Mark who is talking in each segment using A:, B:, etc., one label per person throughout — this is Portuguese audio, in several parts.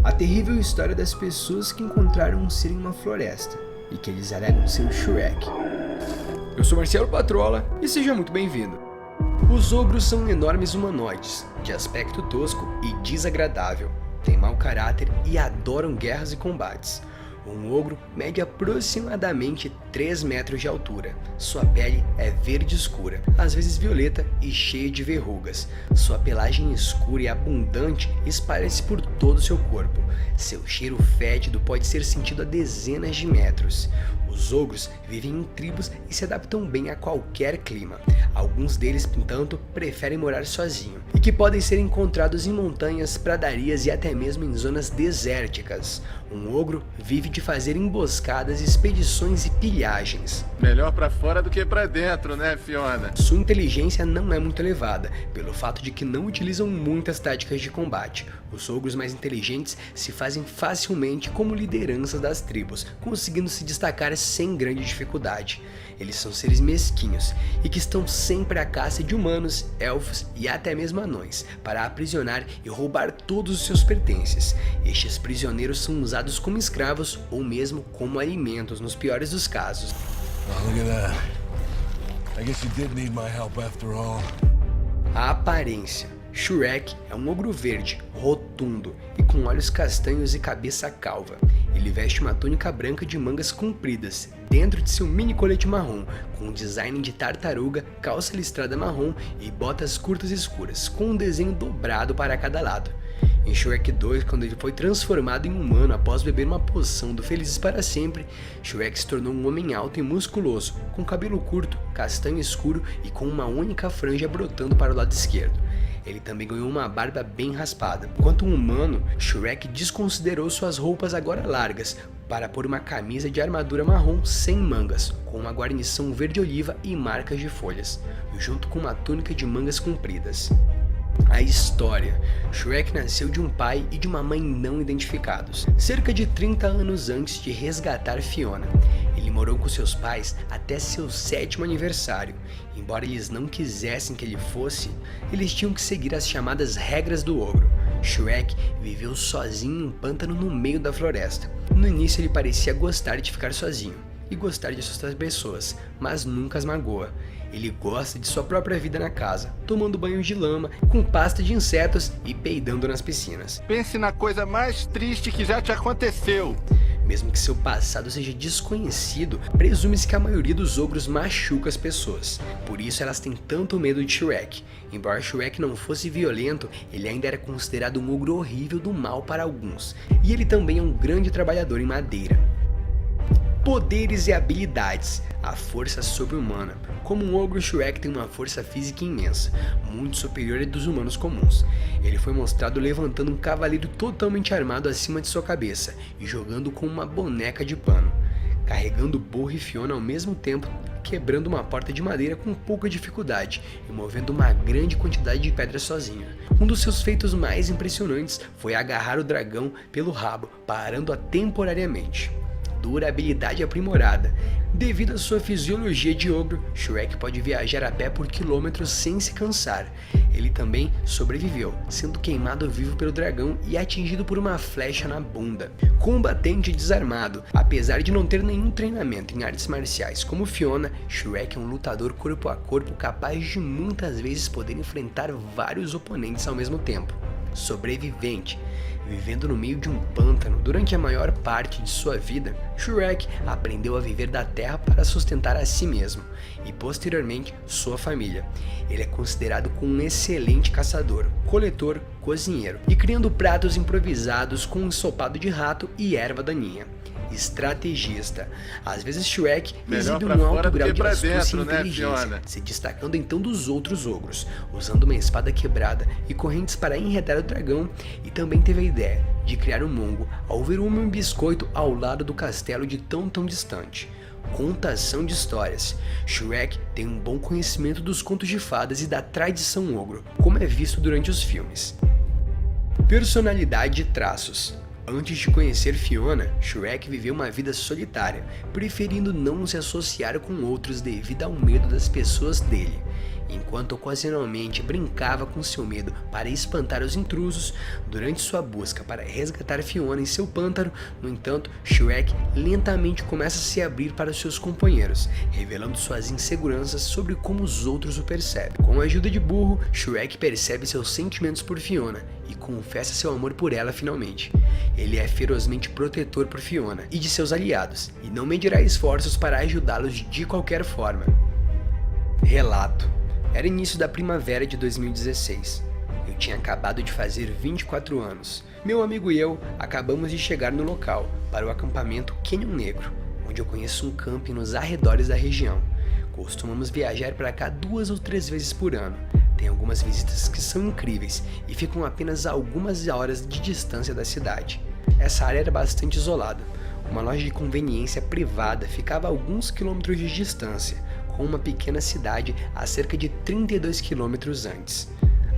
A: A terrível história das pessoas que encontraram um ser em uma floresta e que eles alegam ser o Shrek. Eu sou Marcelo Patrola e seja muito bem-vindo. Os ogros são enormes humanoides, de aspecto tosco e desagradável, têm mau caráter e adoram guerras e combates. Um ogro mede aproximadamente 3 metros de altura. Sua pele é verde escura, às vezes violeta e cheia de verrugas. Sua pelagem escura e abundante espalha-se por todo o seu corpo. Seu cheiro fétido pode ser sentido a dezenas de metros. Os ogros vivem em tribos e se adaptam bem a qualquer clima. Alguns deles, entanto, preferem morar sozinhos e que podem ser encontrados em montanhas, pradarias e até mesmo em zonas desérticas. Um ogro vive de fazer emboscadas, expedições e pilhagens.
B: Melhor pra fora do que pra dentro, né, Fiona?
A: Sua inteligência não é muito elevada, pelo fato de que não utilizam muitas táticas de combate. Os ogros mais inteligentes se fazem facilmente como lideranças das tribos, conseguindo se destacar sem grande dificuldade. Eles são seres mesquinhos e que estão sempre à caça de humanos, elfos e até mesmo anões, para aprisionar e roubar todos os seus pertences. Estes prisioneiros são usados como escravos ou mesmo como alimentos nos piores dos casos.
C: Oh, look at that. I guess you did need my help after all.
A: A aparência. Shrek é um ogro verde, rotundo e com olhos castanhos e cabeça calva. Ele veste uma túnica branca de mangas compridas, dentro de seu mini colete marrom, com um design de tartaruga, calça listrada marrom e botas curtas escuras, com um desenho dobrado para cada lado. Em Shrek 2, quando ele foi transformado em humano após beber uma poção do Felizes para Sempre, Shrek se tornou um homem alto e musculoso, com cabelo curto, castanho escuro e com uma única franja brotando para o lado esquerdo. Ele também ganhou uma barba bem raspada. Enquanto um humano, Shrek desconsiderou suas roupas agora largas para pôr uma camisa de armadura marrom sem mangas, com uma guarnição verde-oliva e marcas de folhas, junto com uma túnica de mangas compridas. A história. Shrek nasceu de um pai e de uma mãe não identificados, cerca de 30 anos antes de resgatar Fiona. Ele morou com seus pais até seu 7º aniversário. Embora eles não quisessem que ele fosse, eles tinham que seguir as chamadas regras do ogro. Shrek viveu sozinho em um pântano no meio da floresta. No início ele parecia gostar de ficar sozinho e gostar de assustar pessoas, mas nunca as magoa. Ele gosta de sua própria vida na casa, tomando banho de lama, com pasta de insetos e peidando nas piscinas.
B: Pense na coisa mais triste que já te aconteceu.
A: Mesmo que seu passado seja desconhecido, presume-se que a maioria dos ogros machuca as pessoas. Por isso elas têm tanto medo de Shrek. Embora Shrek não fosse violento, ele ainda era considerado um ogro horrível do mal para alguns. E ele também é um grande trabalhador em madeira. Poderes e habilidades. A força sobre-humana. Como um ogro, Shrek tem uma força física imensa, muito superior à dos humanos comuns. Ele foi mostrado levantando um cavaleiro totalmente armado acima de sua cabeça e jogando com uma boneca de pano, carregando Burro e Fiona ao mesmo tempo, quebrando uma porta de madeira com pouca dificuldade e movendo uma grande quantidade de pedras sozinho. Um dos seus feitos mais impressionantes foi agarrar o dragão pelo rabo, parando-a temporariamente. Durabilidade aprimorada. Devido à sua fisiologia de ogro, Shrek pode viajar a pé por quilômetros sem se cansar. Ele também sobreviveu, sendo queimado vivo pelo dragão e atingido por uma flecha na bunda. Combatente desarmado. Apesar de não ter nenhum treinamento em artes marciais como Fiona, Shrek é um lutador corpo a corpo capaz de muitas vezes poder enfrentar vários oponentes ao mesmo tempo. Sobrevivente. Vivendo no meio de um pântano durante a maior parte de sua vida, Shrek aprendeu a viver da terra para sustentar a si mesmo e posteriormente sua família. Ele é considerado como um excelente caçador, coletor, cozinheiro e criando pratos improvisados com ensopado de rato e erva daninha. Estrategista. Às vezes Shrek exibe um alto grau de astúcia e inteligência, se destacando então dos outros ogros, usando uma espada quebrada e correntes para enredar o dragão, e também teve a ideia de criar um mongo ao ver um biscoito ao lado do castelo de tão distante. Contação de histórias. Shrek tem um bom conhecimento dos contos de fadas e da tradição ogro, como é visto durante os filmes. Personalidade e traços. Antes de conhecer Fiona, Shrek viveu uma vida solitária, preferindo não se associar com outros devido ao medo das pessoas dele. Enquanto ocasionalmente brincava com seu medo para espantar os intrusos, durante sua busca para resgatar Fiona em seu pântano, no entanto, Shrek lentamente começa a se abrir para seus companheiros, revelando suas inseguranças sobre como os outros o percebem. Com a ajuda de Burro, Shrek percebe seus sentimentos por Fiona e confessa seu amor por ela finalmente. Ele é ferozmente protetor por Fiona e de seus aliados, e não medirá esforços para ajudá-los de qualquer forma. Relato: era início da primavera de 2016. Eu tinha acabado de fazer 24 anos. Meu amigo e eu acabamos de chegar no local, para o acampamento Canyon Negro, onde eu conheço um camping nos arredores da região. Costumamos viajar para cá 2 ou 3 vezes por ano. Tem algumas visitas que são incríveis e ficam apenas a algumas horas de distância da cidade. Essa área era bastante isolada. Uma loja de conveniência privada ficava a alguns quilômetros de distância, com uma pequena cidade a cerca de 32 quilômetros antes.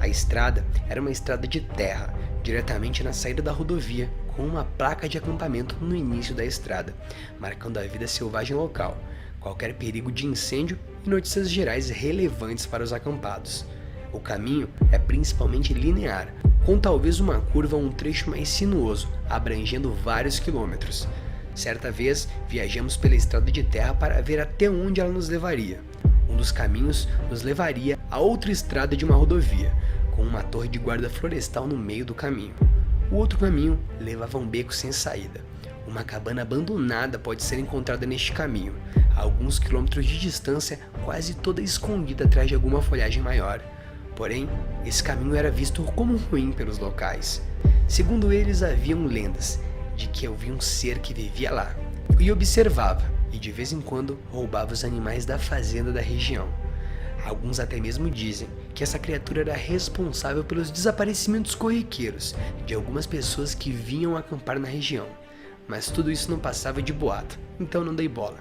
A: A estrada era uma estrada de terra, diretamente na saída da rodovia, com uma placa de acampamento no início da estrada, marcando a vida selvagem local, qualquer perigo de incêndio e notícias gerais relevantes para os acampados. O caminho é principalmente linear, com talvez uma curva ou um trecho mais sinuoso, abrangendo vários quilômetros. Certa vez, viajamos pela estrada de terra para ver até onde ela nos levaria. Um dos caminhos nos levaria a outra estrada de uma rodovia, com uma torre de guarda florestal no meio do caminho. O outro caminho levava a um beco sem saída. Uma cabana abandonada pode ser encontrada neste caminho, a alguns quilômetros de distância, quase toda escondida atrás de alguma folhagem maior. Porém, esse caminho era visto como ruim pelos locais. Segundo eles, haviam lendas de que eu vi um ser que vivia lá, e observava, e de vez em quando roubava os animais da fazenda da região. Alguns até mesmo dizem que essa criatura era responsável pelos desaparecimentos corriqueiros de algumas pessoas que vinham acampar na região, mas tudo isso não passava de boato, então não dei bola.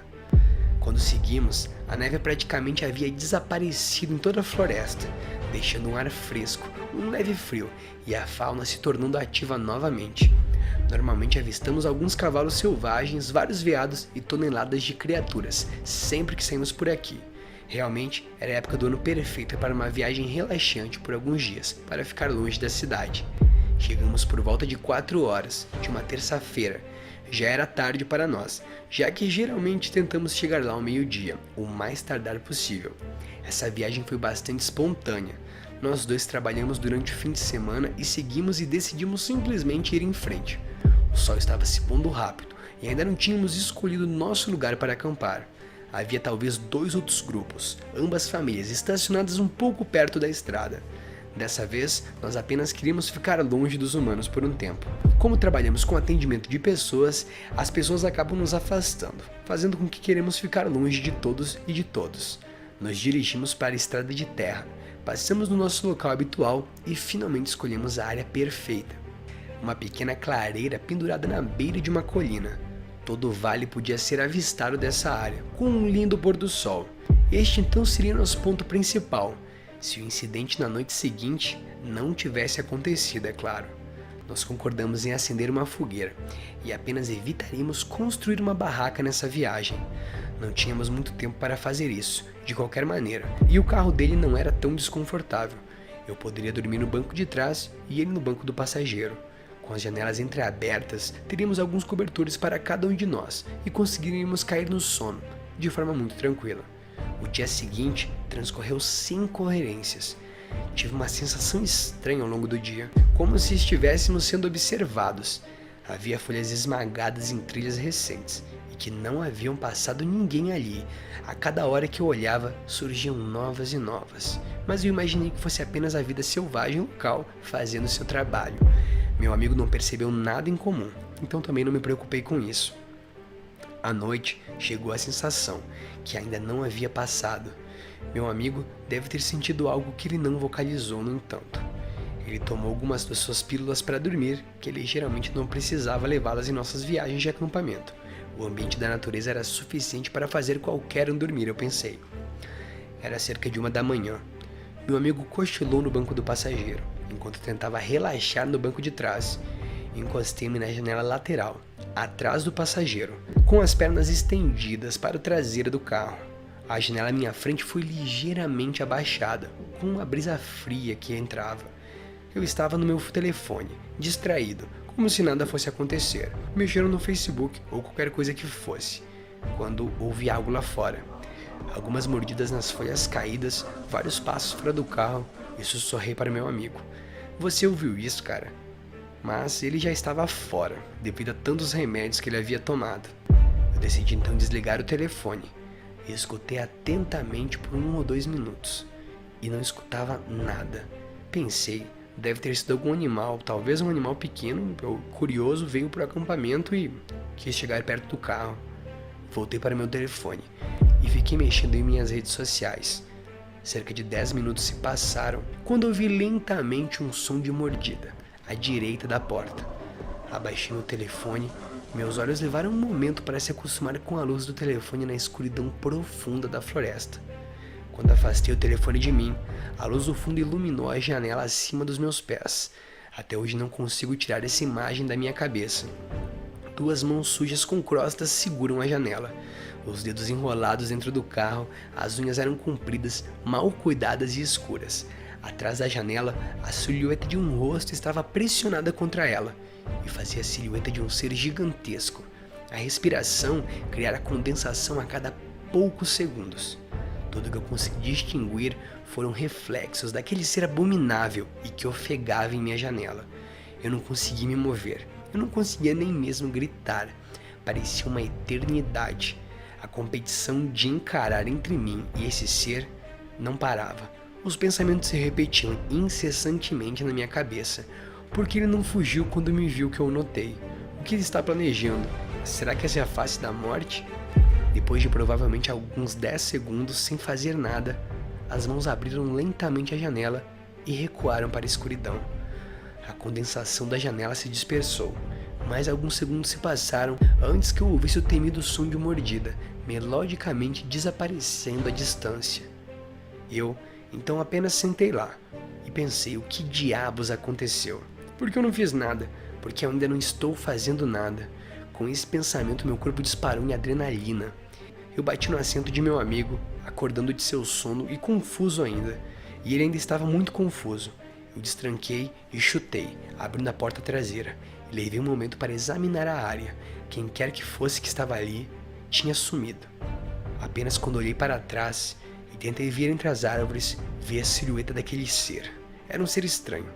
A: Quando seguimos, a neve praticamente havia desaparecido em toda a floresta, deixando um ar fresco, um leve frio, e a fauna se tornando ativa novamente. Normalmente avistamos alguns cavalos selvagens, vários veados e toneladas de criaturas, sempre que saímos por aqui. Realmente, era a época do ano perfeita para uma viagem relaxante por alguns dias, para ficar longe da cidade. Chegamos por volta de 4 horas, de uma terça-feira. Já era tarde para nós, já que geralmente tentamos chegar lá ao meio-dia, o mais tardar possível. Essa viagem foi bastante espontânea. Nós dois trabalhamos durante o fim de semana e seguimos e decidimos simplesmente ir em frente. O sol estava se pondo rápido e ainda não tínhamos escolhido nosso lugar para acampar. Havia talvez 2 outros grupos, ambas famílias estacionadas um pouco perto da estrada. Dessa vez, nós apenas queríamos ficar longe dos humanos por um tempo. Como trabalhamos com atendimento de pessoas, as pessoas acabam nos afastando, fazendo com que queremos ficar longe de todos e de todos. Nos dirigimos para a estrada de terra, passamos no nosso local habitual e finalmente escolhemos a área perfeita. Uma pequena clareira pendurada na beira de uma colina. Todo o vale podia ser avistado dessa área, com um lindo pôr do sol. Este então seria nosso ponto principal, se o incidente na noite seguinte não tivesse acontecido, é claro. Nós concordamos em acender uma fogueira e apenas evitaríamos construir uma barraca nessa viagem. Não tínhamos muito tempo para fazer isso, de qualquer maneira, e o carro dele não era tão desconfortável. Eu poderia dormir no banco de trás e ele no banco do passageiro. Com as janelas entreabertas, teríamos alguns cobertores para cada um de nós e conseguiríamos cair no sono, de forma muito tranquila. O dia seguinte transcorreu sem incoerências. Tive uma sensação estranha ao longo do dia, como se estivéssemos sendo observados. Havia folhas esmagadas em trilhas recentes e que não haviam passado ninguém ali. A cada hora que eu olhava, surgiam novas e novas. Mas eu imaginei que fosse apenas a vida selvagem local fazendo seu trabalho. Meu amigo não percebeu nada em comum, então também não me preocupei com isso. À noite, chegou a sensação que ainda não havia passado. Meu amigo deve ter sentido algo que ele não vocalizou, no entanto. Ele tomou algumas das suas pílulas para dormir, que ele geralmente não precisava levá-las em nossas viagens de acampamento. O ambiente da natureza era suficiente para fazer qualquer um dormir, eu pensei. Era cerca de 1 da manhã. Meu amigo cochilou no banco do passageiro, enquanto tentava relaxar no banco de trás. Encostei-me na janela lateral, atrás do passageiro, com as pernas estendidas para o traseiro do carro. A janela à minha frente foi ligeiramente abaixada, com uma brisa fria que entrava. Eu estava no meu telefone, distraído, como se nada fosse acontecer, mexendo no Facebook ou qualquer coisa que fosse, quando ouvi algo lá fora. Algumas mordidas nas folhas caídas, vários passos fora do carro e sussurrei para meu amigo. Você ouviu isso, cara? Mas ele já estava fora, devido a tantos remédios que ele havia tomado. Eu decidi então desligar o telefone. E escutei atentamente por 1 ou 2 minutos. E não escutava nada. Pensei, deve ter sido algum animal, talvez um animal pequeno, ou curioso, veio para o acampamento e quis chegar perto do carro. Voltei para meu telefone e fiquei mexendo em minhas redes sociais. Cerca de 10 minutos se passaram quando ouvi lentamente um som de mordida, à direita da porta. Abaixei meu telefone. Meus olhos levaram um momento para se acostumar com a luz do telefone na escuridão profunda da floresta. Quando afastei o telefone de mim, a luz do fundo iluminou a janela acima dos meus pés. Até hoje não consigo tirar essa imagem da minha cabeça. 2 mãos sujas com crostas seguram a janela. Os dedos enrolados dentro do carro, as unhas eram compridas, mal cuidadas e escuras. Atrás da janela, a silhueta de um rosto estava pressionada contra ela e fazia a silhueta de um ser gigantesco. A respiração criara condensação a cada poucos segundos. Tudo que eu consegui distinguir foram reflexos daquele ser abominável e que ofegava em minha janela. Eu não conseguia me mover, eu não conseguia nem mesmo gritar. Parecia uma eternidade. A competição de encarar entre mim e esse ser não parava. Os pensamentos se repetiam incessantemente na minha cabeça. Por que ele não fugiu quando me viu que eu notei? O que ele está planejando? Será que essa é a face da morte? Depois de provavelmente alguns 10 segundos sem fazer nada, as mãos abriram lentamente a janela e recuaram para a escuridão. A condensação da janela se dispersou. Mais alguns segundos se passaram antes que eu ouvisse o temido som de mordida, melodicamente desaparecendo à distância. Eu, então, apenas sentei lá e pensei o que diabos aconteceu. Por que eu não fiz nada? Porque eu ainda não estou fazendo nada. Com esse pensamento, meu corpo disparou em adrenalina. Eu bati no assento de meu amigo, acordando de seu sono e confuso ainda. E ele ainda estava muito confuso. Eu destranquei e chutei, abrindo a porta traseira. E levei um momento para examinar a área. Quem quer que fosse que estava ali, tinha sumido. Apenas quando olhei para trás e tentei ver entre as árvores, vi a silhueta daquele ser. Era um ser estranho.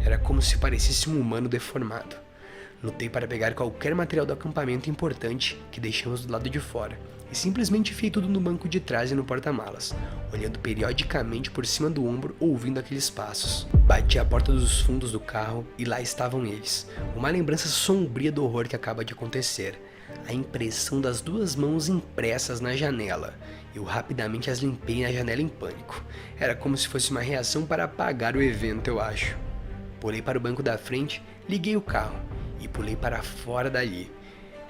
A: Era como se parecesse um humano deformado. Lutei para pegar qualquer material do acampamento importante que deixamos do lado de fora e simplesmente enfiei tudo no banco de trás e no porta-malas, olhando periodicamente por cima do ombro, ouvindo aqueles passos. Bati a porta dos fundos do carro e lá estavam eles, uma lembrança sombria do horror que acaba de acontecer. A impressão das 2 mãos impressas na janela. Eu rapidamente as limpei na janela em pânico. Era como se fosse uma reação para apagar o evento, eu acho. Pulei para o banco da frente, liguei o carro e pulei para fora dali.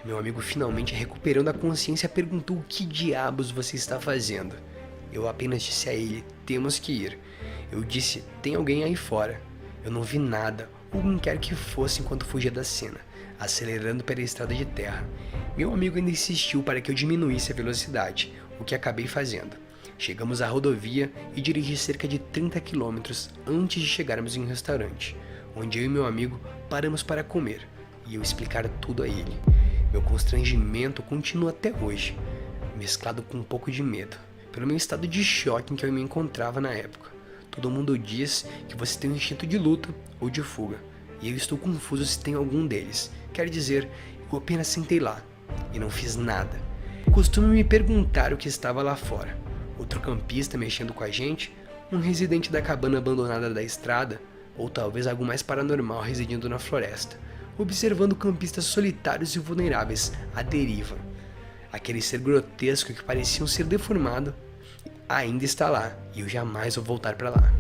A: Meu amigo, finalmente recuperando a consciência, perguntou o que diabos você está fazendo. Eu apenas disse a ele, temos que ir. Eu disse, tem alguém aí fora. Eu não vi nada, ou quem quer que fosse enquanto fugia da cena, acelerando pela estrada de terra. Meu amigo ainda insistiu para que eu diminuísse a velocidade, o que acabei fazendo. Chegamos à rodovia e dirigi cerca de 30 km antes de chegarmos em um restaurante, onde eu e meu amigo paramos para comer, e eu explicar tudo a ele. Meu constrangimento continua até hoje, mesclado com um pouco de medo, pelo meu estado de choque em que eu me encontrava na época. Todo mundo diz que você tem um instinto de luta ou de fuga, e eu estou confuso se tem algum deles. Quer dizer, eu apenas sentei lá e não fiz nada. Costumo me perguntar o que estava lá fora. Outro campista mexendo com a gente, um residente da cabana abandonada da estrada, ou talvez algo mais paranormal residindo na floresta, observando campistas solitários e vulneráveis à deriva. Aquele ser grotesco que parecia um ser deformado ainda está lá, e eu jamais vou voltar para lá.